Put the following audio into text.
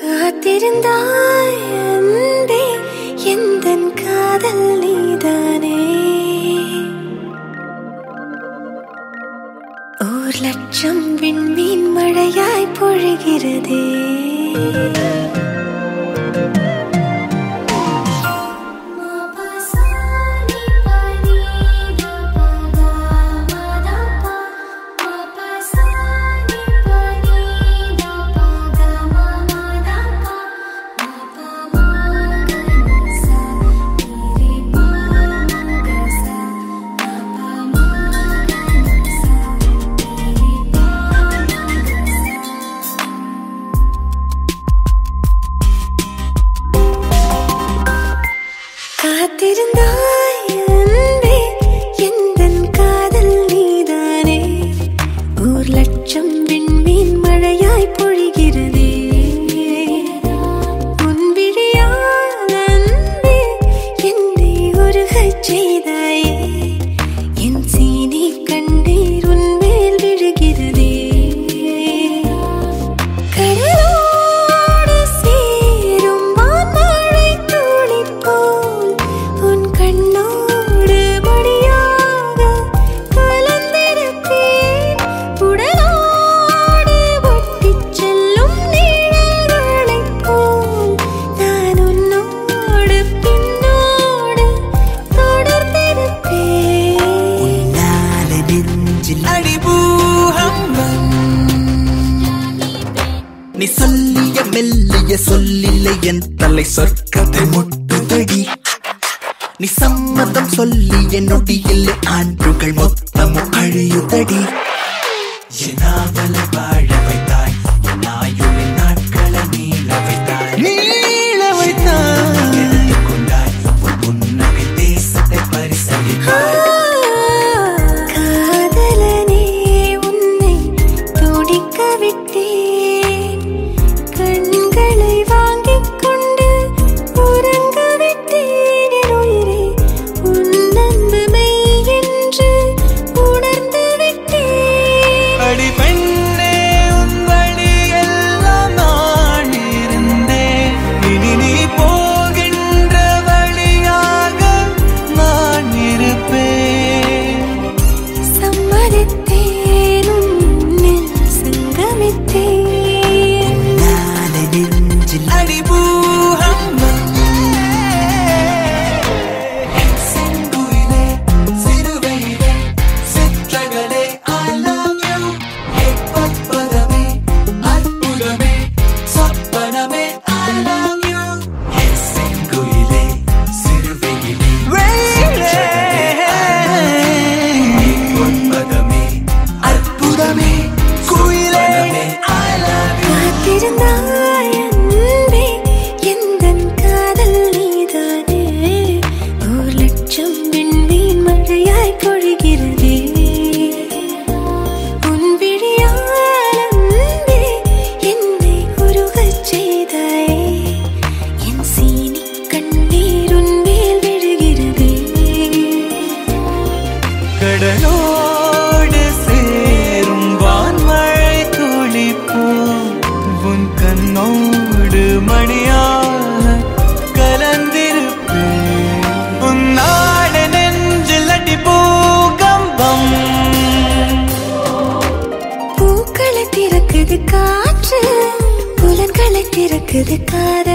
காத்திருந்தாய் அன்பே எந்தன் காதல் நீதானே. 1,00,000 விண்மீன் மழையாய் பொழிகிறதே. காத்திருந்தாய் அன்பே எந்தன் காதல் நீதானே. 1,00,000 விண்மீன் மழையாய் பொழிகிறதே. உன் விழியால் அன்பே என்னை உருகச் செய்தாயே. என் சீனி கண்ணீர் உன் மேல் விழுகிறதே. கடலோடு சேரும் வான்மழை துளி போல் உன் கண்ணோடு மடியாக கலந்திருப்பேன். உடலோடு ஒட்டிச் செல்லும் நிழல்களைப் போல் நான் உன்னோடு பின்னோடு தொடர்ந்திருப்பேன். உன்னால நெஞ்சில் அடிபூகம்பம். நீ சொல்லிய மெல்லிய சொல்லில்லை என் தலை சொற்கதை முட்டுதடி. நீ சம்மதம் சொல்லிய நொடியில் ஆண்டுகள் மொத்தமும் அழியுதடி. என்னாவல வாழ வைத்தாய், என் ஆயுளின் நாட்களை நீள வைத்தாய், நீள வைத்தாய். எடுத்துக்கொண்டாய் உன் புன்னகை தேசத்தை பரிசளித்தாய். காதலனே உன்னை துடிக்க விட்டேன். கண்களை வாங்கிக் கொண்டு உறங்க விட்டேன். என் உயிரே உன் அன்பு மெய் என்று உணர்ந்து விட்டேன். அடி பெண்ணே உன் வழியெல்லாம் நான் இருந்தேன். இனி நீ போகின்ற வழியாக நான் இருப்பேன். சம்மதித்தேன் உன்னில் சங்கமித்தேன். நெஞ்சில் அடிபூகம்பம். செங்குயிலே சிறுவையிலே சிற்றகளே I love you. பற்பதமே அற்புதமே சொப்பனமே I love you. செங்குயிலே சிறுவையிலே பற்பதமே அற்புதமே குயிலே I love you. காத்திருந்தாய் அன்பே எந்தன் காதல் நீதானே. 1,00,000 விண்மீன் மழையாய் பொழிகிறதே. உன் விழியால் அன்பே என்னை உருகச் செய்தாயே. என் சீனி கண்ணீர் உன் மேல் விழுகிறதே. கடலோடு சேரும் வான்மழை துளி போல் உன் கண்ணோடு மணியாக கலந்திருப்பேன். உன்னாட நெஞ்சில் அடிபூகம்பம். பூக்களை திறக்குது காற்று, புலன்களை திறக்குது காதல்.